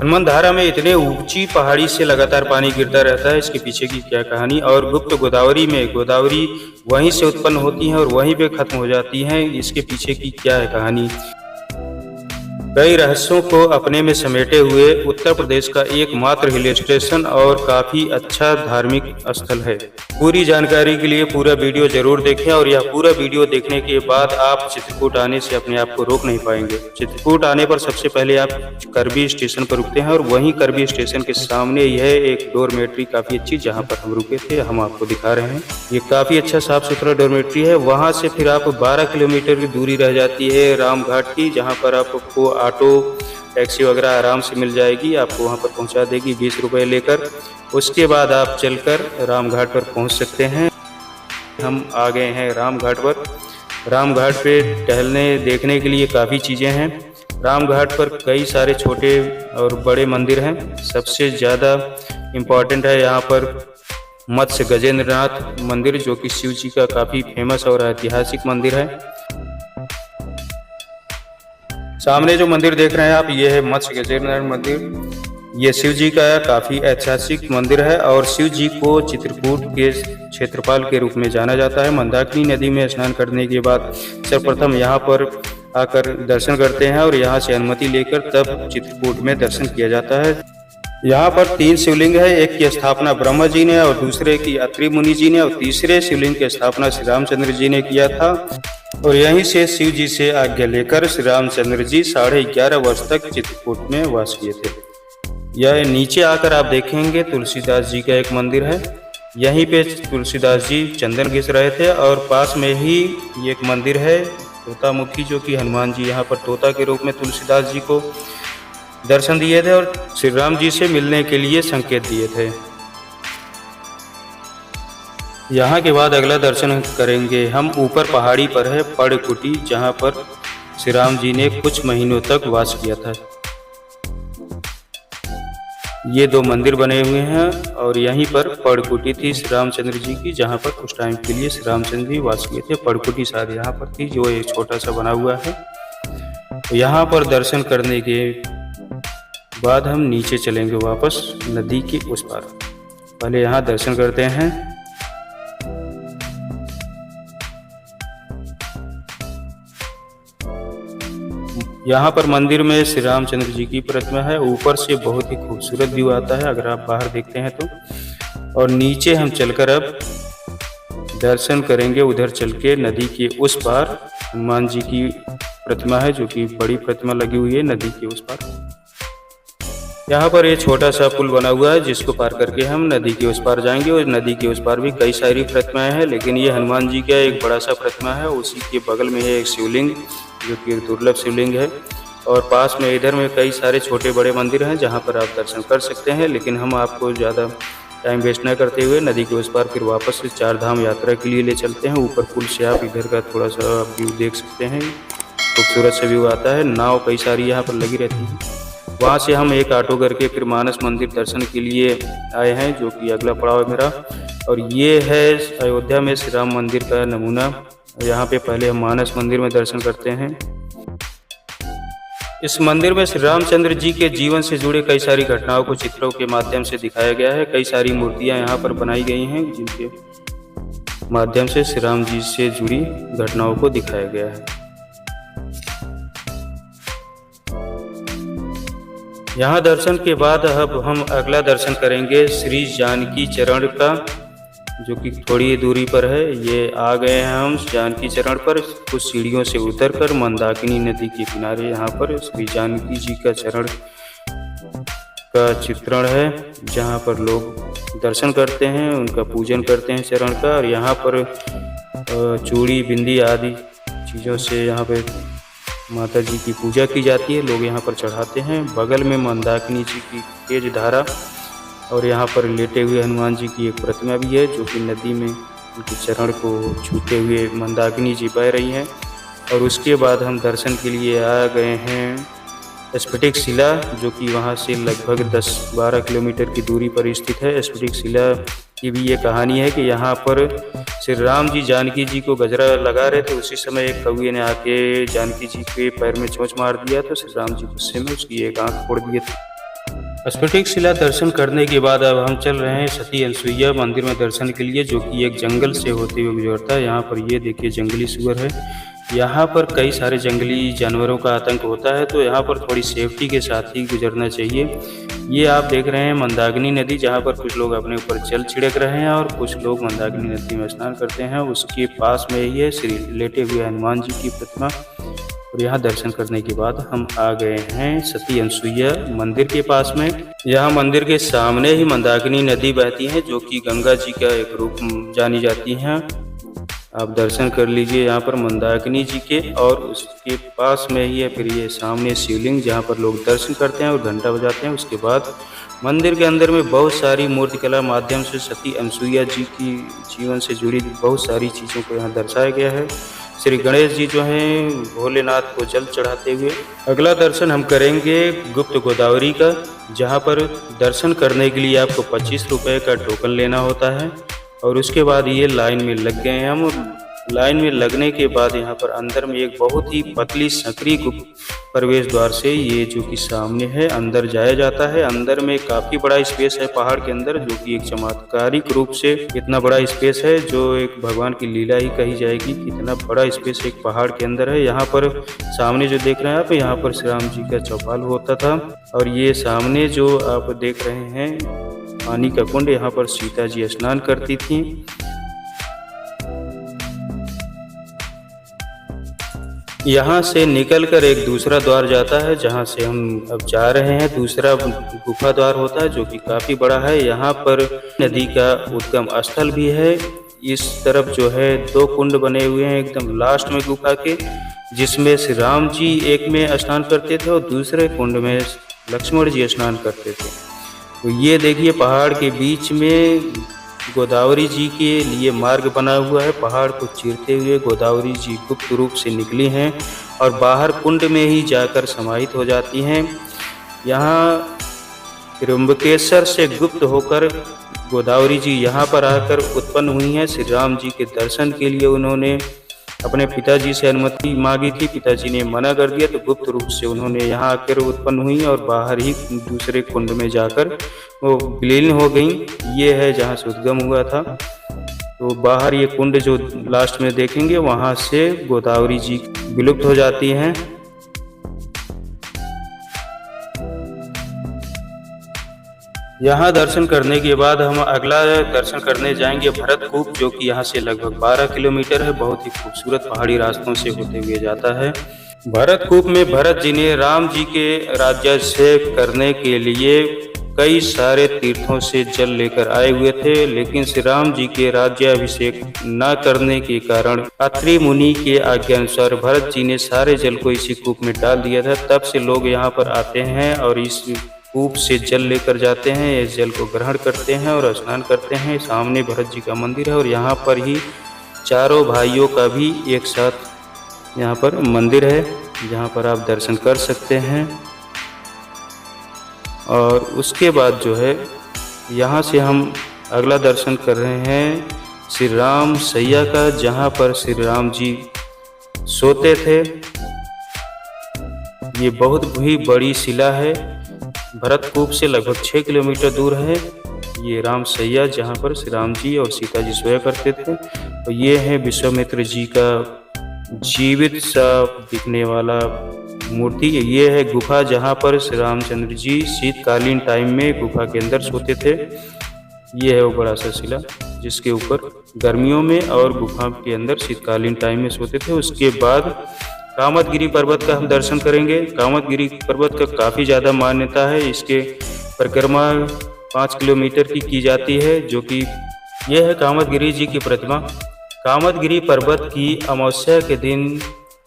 हनुमान धारा में इतने ऊंची पहाड़ी से लगातार पानी गिरता रहता है, इसके पीछे की क्या कहानी। और गुप्त गोदावरी में गोदावरी वहीं से उत्पन्न होती है और वहीं पे खत्म हो जाती है, इसके पीछे की क्या है कहानी। कई रहस्यों को अपने में समेटे हुए उत्तर प्रदेश का एकमात्र हिल स्टेशन और काफी अच्छा धार्मिक स्थल है। पूरी जानकारी के लिए पूरा वीडियो जरूर देखें और यह पूरा वीडियो देखने के बाद आप चित्रकूट आने से अपने आप को रोक नहीं पाएंगे। चित्रकूट आने पर सबसे पहले आप करबी स्टेशन पर रुकते हैं और वहीं करबी स्टेशन के सामने यह एक डोरमेट्री काफी अच्छी, जहां पर हम रुके थे, हम आपको दिखा रहे हैं। ये काफी अच्छा साफ सुथरा डोरमेट्री है। वहां से फिर आप 12 किलोमीटर की दूरी रह जाती है रामघाट की, जहां पर आपको ऑटो टैक्सी वगैरह आराम से मिल जाएगी, आपको वहां पर पहुंचा देगी 20 रुपए लेकर। उसके बाद आप चलकर रामघाट पर पहुंच सकते हैं। हम आ गए हैं रामघाट पर। रामघाट पे टहलने देखने के लिए काफ़ी चीज़ें हैं। रामघाट पर कई सारे छोटे और बड़े मंदिर हैं। सबसे ज़्यादा इम्पोर्टेंट है यहाँ पर मत्स्य गजेंद्रनाथ मंदिर, जो कि शिव जी का काफ़ी फेमस और ऐतिहासिक मंदिर है। सामने जो मंदिर देख रहे हैं आप, ये है मत्स्य गजेंद्रनाथ मंदिर। ये शिव जी का काफ़ी ऐतिहासिक मंदिर है और शिव जी को चित्रकूट के क्षेत्रपाल के रूप में जाना जाता है। मंदाकिनी नदी में स्नान करने के बाद सर्वप्रथम यहाँ पर आकर दर्शन करते हैं और यहाँ से अनुमति लेकर तब चित्रकूट में दर्शन किया जाता है। यहाँ पर 3 शिवलिंग है। एक की स्थापना ब्रह्मा जी ने और दूसरे की अत्रि मुनि जी ने और तीसरे शिवलिंग की स्थापना श्री रामचंद्र जी ने किया था। और यहीं से शिव जी से आज्ञा लेकर श्री रामचंद्र जी 11.5 वर्ष तक चित्रकूट में वास किए थे। यह नीचे आकर आप देखेंगे तुलसीदास जी का एक मंदिर है। यहीं पे तुलसीदास जी चंदन घिस रहे थे और पास में ही एक मंदिर है तोतामुखी, जो कि हनुमान जी यहाँ पर तोता के रूप में तुलसीदास जी को दर्शन दिए थे और श्री राम जी से मिलने के लिए संकेत दिए थे। यहाँ के बाद अगला दर्शन करेंगे हम ऊपर पहाड़ी पर है पड़कुटी, जहाँ पर श्री राम जी ने कुछ महीनों तक वास किया था। ये 2 मंदिर बने हुए हैं और यहीं पर पड़कुटी थी श्री रामचंद्र जी की, जहाँ पर उस टाइम के लिए श्री रामचंद्र जी वास किए थे। पड़कुटी शायद यहाँ पर थी, जो एक छोटा सा बना हुआ है। तो यहाँ पर दर्शन करने के बाद हम नीचे चलेंगे वापस नदी के उस पार। पहले यहाँ दर्शन करते हैं। यहाँ पर मंदिर में श्री रामचंद्र जी की प्रतिमा है। ऊपर से बहुत ही खूबसूरत व्यू आता है अगर आप बाहर देखते हैं तो। और नीचे हम चलकर अब दर्शन करेंगे। उधर चल के नदी के उस पार हनुमान जी की प्रतिमा है, जो कि बड़ी प्रतिमा लगी हुई है नदी के उस पार। यहाँ पर ये छोटा सा पुल बना हुआ है, जिसको पार करके हम नदी के उस पार जाएंगे। और नदी के उस पार भी कई सारी प्रतिमाएं हैं, लेकिन ये हनुमान जी का एक बड़ा सा प्रतिमा है। उसी के बगल में है एक शिवलिंग, जो कि एक दुर्लभ शिवलिंग है। और पास में इधर में कई सारे छोटे बड़े मंदिर हैं, जहाँ पर आप दर्शन कर सकते हैं। लेकिन हम आपको ज़्यादा टाइम वेस्ट न करते हुए नदी के उस पार फिर वापस से 4 धाम यात्रा के लिए ले चलते हैं। ऊपर पुल से आप इधर का थोड़ा सा व्यू देख सकते हैं, खूबसूरत सा व्यू आता है। नाव कई सारी यहाँ पर लगी रहती है। वहाँ से हम एक ऑटो करके फिर मानस मंदिर दर्शन के लिए आए हैं, जो कि अगला पड़ाव है मेरा। और ये है अयोध्या में श्री राम मंदिर का नमूना। यहाँ पे पहले हम मानस मंदिर में दर्शन करते हैं। इस मंदिर में श्री रामचंद्र जी के जीवन से जुड़े कई सारी घटनाओं को चित्रों के माध्यम से दिखाया गया है। कई सारी मूर्तियाँ यहाँ पर बनाई गई हैं, जिनके माध्यम से श्री राम जी से जुड़ी घटनाओं को दिखाया गया है। यहाँ दर्शन के बाद अब हम अगला दर्शन करेंगे श्री जानकी चरण का, जो कि थोड़ी दूरी पर है। ये आ गए हैं हम जानकी चरण पर। कुछ सीढ़ियों से उतरकर मंदाकिनी नदी के किनारे यहाँ पर श्री जानकी जी का चरण का चित्रण है, जहाँ पर लोग दर्शन करते हैं, उनका पूजन करते हैं चरण का। और यहाँ पर चूड़ी बिंदी आदि चीज़ों से यहाँ पे माता जी की पूजा की जाती है, लोग यहाँ पर चढ़ाते हैं। बगल में मंदाकिनी जी की तेज धारा और यहाँ पर लेटे हुए हनुमान जी की एक प्रतिमा भी है, जो कि नदी में उनके चरण को छूते हुए मंदाकिनी जी बह रही हैं। और उसके बाद हम दर्शन के लिए आ गए हैं स्फटिक शिला, जो कि वहाँ से लगभग 10-12 किलोमीटर की दूरी पर स्थित है। स्फटिक शिला की भी ये कहानी है कि यहाँ पर श्री राम जी जानकी जी को गजरा लगा रहे थे। उसी समय एक कौवे ने आके जानकी जी के पैर में चोंच मार दिया, तो श्री राम जी गुस्से में उसकी एक आँख फोड़ दिए थे। स्फटिक शिला दर्शन करने के बाद अब हम चल रहे हैं सती अनसुईया मंदिर में दर्शन के लिए, जो कि एक जंगल से होते हुए गुजरता है। यहाँ पर ये देखिए जंगली सुअर है। यहाँ पर कई सारे जंगली जानवरों का आतंक होता है, तो यहाँ पर थोड़ी सेफ्टी के साथ ही गुजरना चाहिए। ये आप देख रहे हैं मंदाकिनी नदी, जहाँ पर कुछ लोग अपने ऊपर जल छिड़क रहे हैं और कुछ लोग मंदाकिनी नदी में स्नान करते हैं। उसके पास में ही है श्री लेटे हुए हनुमान जी की प्रतिमा। और यहाँ दर्शन करने के बाद हम आ गए हैं सती अनसुईया मंदिर के पास में। यहाँ मंदिर के सामने ही मंदाकिनी नदी बहती है, जो कि गंगा जी का एक रूप जानी जाती हैं। आप दर्शन कर लीजिए यहाँ पर मंदाकिनी जी के, और उसके पास में ही है फिर ये सामने शिवलिंग, जहाँ पर लोग दर्शन करते हैं और घंटा बजाते हैं। उसके बाद मंदिर के अंदर में बहुत सारी मूर्तिकला माध्यम से सती अनसुईया जी की जीवन से जुड़ी बहुत सारी चीज़ों को यहाँ दर्शाया गया है। श्री गणेश जी जो हैं भोलेनाथ को जल चढ़ाते हुए। अगला दर्शन हम करेंगे गुप्त गोदावरी का, जहाँ पर दर्शन करने के लिए आपको 25 रुपये का टोकन लेना होता है। और उसके बाद ये लाइन में लग गए हैं हम। लाइन में लगने के बाद यहाँ पर अंदर में एक बहुत ही पतली संकरी गुप्त प्रवेश द्वार से, ये जो कि सामने है, अंदर जाया जाता है। अंदर में काफ़ी बड़ा स्पेस है पहाड़ के अंदर, जो कि एक चमत्कारिक रूप से इतना बड़ा स्पेस है, जो एक भगवान की लीला ही कही जाएगी। कितना बड़ा स्पेस एक पहाड़ के अंदर है। यहाँ पर सामने जो देख रहे हैं आप, यहाँ पर श्री राम जी का चौपाल होता था। और ये सामने जो आप देख रहे हैं पानी का कुंड, यहाँ पर सीता जी स्नान करती थी। यहाँ से निकलकर एक दूसरा द्वार जाता है, जहाँ से हम अब जा रहे हैं। दूसरा गुफा द्वार होता है, जो कि काफ़ी बड़ा है। यहाँ पर नदी का उद्गम स्थल भी है। इस तरफ जो है 2 कुंड बने हुए हैं एकदम लास्ट में गुफा के, जिसमें श्री राम जी एक में स्नान करते थे और दूसरे कुंड में लक्ष्मण जी स्नान करते थे। तो ये देखिए पहाड़ के बीच में गोदावरी जी के लिए मार्ग बना हुआ है। पहाड़ को चीरते हुए गोदावरी जी गुप्त रूप से निकली हैं और बाहर कुंड में ही जाकर समाहित हो जाती हैं। यहाँ त्र्यंबकेश्वर से गुप्त होकर गोदावरी जी यहाँ पर आकर उत्पन्न हुई हैं। श्री राम जी के दर्शन के लिए उन्होंने अपने पिताजी से अनुमति मांगी थी, पिताजी ने मना कर दिया, तो गुप्त रूप से उन्होंने यहाँ आकर उत्पन्न हुई और बाहर ही दूसरे कुंड में जाकर वो विलीन हो गई। ये है जहाँ से उद्गम हुआ था। तो बाहर ये कुंड जो लास्ट में देखेंगे, वहाँ से गोदावरी जी विलुप्त हो जाती हैं। यहाँ दर्शन करने के बाद हम अगला दर्शन करने जाएंगे भरतकूप, जो कि यहाँ से लगभग 12 किलोमीटर है। बहुत ही खूबसूरत पहाड़ी रास्तों से होते हुए जाता है। भरतकूप में भरत जी ने राम जी के राज्याभिषेक करने के लिए कई सारे तीर्थों से जल लेकर आए हुए थे, लेकिन श्री राम जी के राज्याभिषेक न करने के कारण अत्रि मुनि के आज्ञानुसार भरत जी ने सारे जल को इसी कूप में डाल दिया था। तब से लोग यहाँ पर आते हैं और इस कूप से जल लेकर जाते हैं, इस जल को ग्रहण करते हैं और स्नान करते हैं। सामने भरत जी का मंदिर है और यहाँ पर ही चारों भाइयों का भी एक साथ यहाँ पर मंदिर है, जहाँ पर आप दर्शन कर सकते हैं। और उसके बाद जो है यहाँ से हम अगला दर्शन कर रहे हैं श्री राम सैया का, जहाँ पर श्री राम जी सोते थे। ये बहुत ही बड़ी शिला है, भरतकूप से लगभग 6 किलोमीटर दूर है। ये राम सैया, जहाँ पर श्री राम जी और सीता जी सोया करते थे। और ये है विश्वामित्र जी का जीवित सा दिखने वाला मूर्ति। ये है गुफा, जहाँ पर श्री रामचंद्र जी शीतकालीन टाइम में गुफा के अंदर सोते थे। ये है वो बड़ा सा शिला, जिसके ऊपर गर्मियों में और गुफा के अंदर शीतकालीन टाइम में सोते थे। उसके बाद कामदगिरी पर्वत का हम दर्शन करेंगे। कामदगिरी पर्वत का काफ़ी ज़्यादा मान्यता है। इसके परिक्रमा 5 किलोमीटर की जाती है, जो कि यह है कामदगिरी जी की प्रतिमा। कामदगिरी पर्वत की अमावस्या के दिन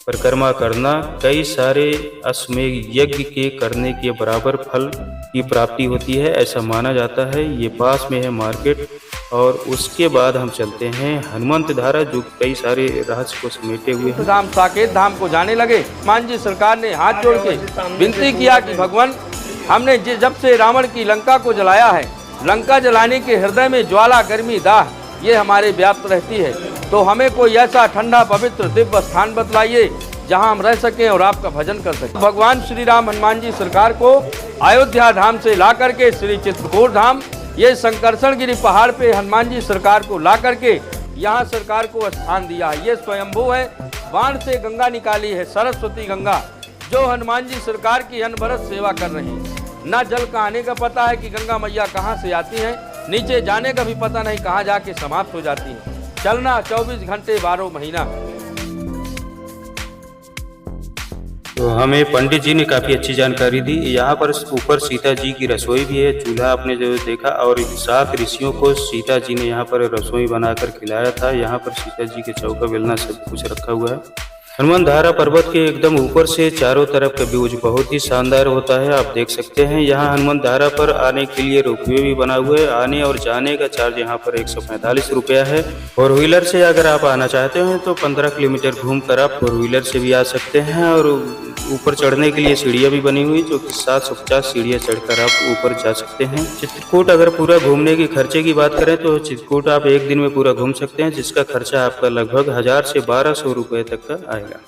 परिक्रमा करना कई सारे अश्वमेध यज्ञ के करने के बराबर फल की प्राप्ति होती है, ऐसा माना जाता है। ये पास में है मार्केट। और उसके बाद हम चलते हैं हनुमंत धारा, जो कई सारे रहस्य को समेटे हुए हैं। धाम साकेत धाम को जाने लगे। हनुमान जी सरकार ने हाथ जोड़ के विनती किया कि भगवान, हमने जब से रावण की लंका को जलाया है, लंका जलाने के हृदय में ज्वाला, गर्मी, दाह ये हमारे व्याप्त रहती है, तो हमें कोई ऐसा ठंडा पवित्र दिव्य स्थान बतलाइए जहां हम रह सकें और आपका भजन कर सकें। भगवान श्री राम हनुमान जी सरकार को अयोध्या धाम से ला करके श्री चित्रकूट धाम, ये संकर्षण गिरी पहाड़ पे हनुमान जी सरकार को ला करके यहाँ सरकार को स्थान दिया है। ये स्वयंभू है, बाण से गंगा निकाली है, सरस्वती गंगा, जो हनुमान जी सरकार की अनवरत सेवा कर रही है। ना जल का आने का पता है कि गंगा मैया कहाँ से आती हैं, नीचे जाने का भी पता नहीं कहाँ जाके समाप्त हो जाती है। चलना 24 घंटे 12 महीना। तो हमें पंडित जी ने काफ़ी अच्छी जानकारी दी। यहाँ पर ऊपर सीता जी की रसोई भी है, चूल्हा आपने जो देखा, और 7 ऋषियों को सीता जी ने यहाँ पर रसोई बनाकर खिलाया था। यहाँ पर सीता जी के चौका बेलना सब कुछ रखा हुआ है। हनुमान धारा पर्वत के एकदम ऊपर से चारों तरफ का व्यूज बहुत ही शानदार होता है, आप देख सकते हैं। यहाँ हनुमान धारा पर आने के लिए रोपवे भी बना हुआ है। आने और जाने का चार्ज यहाँ पर 145 रुपया है। 4 व्हीलर से अगर आप आना चाहते हैं तो 15 किलोमीटर घूमकर आप 4 व्हीलर से भी आ सकते हैं। और ऊपर चढ़ने के लिए सीढ़ियाँ भी बनी हुई, जो कि 750 सीढ़ियाँ चढ़कर आप ऊपर जा सकते हैं। चित्रकूट अगर पूरा घूमने के खर्चे की बात करें तो चित्रकूट आप एक दिन में पूरा घूम सकते हैं, जिसका खर्चा आपका लगभग 1000 से 1200 रुपये तक का आएगा।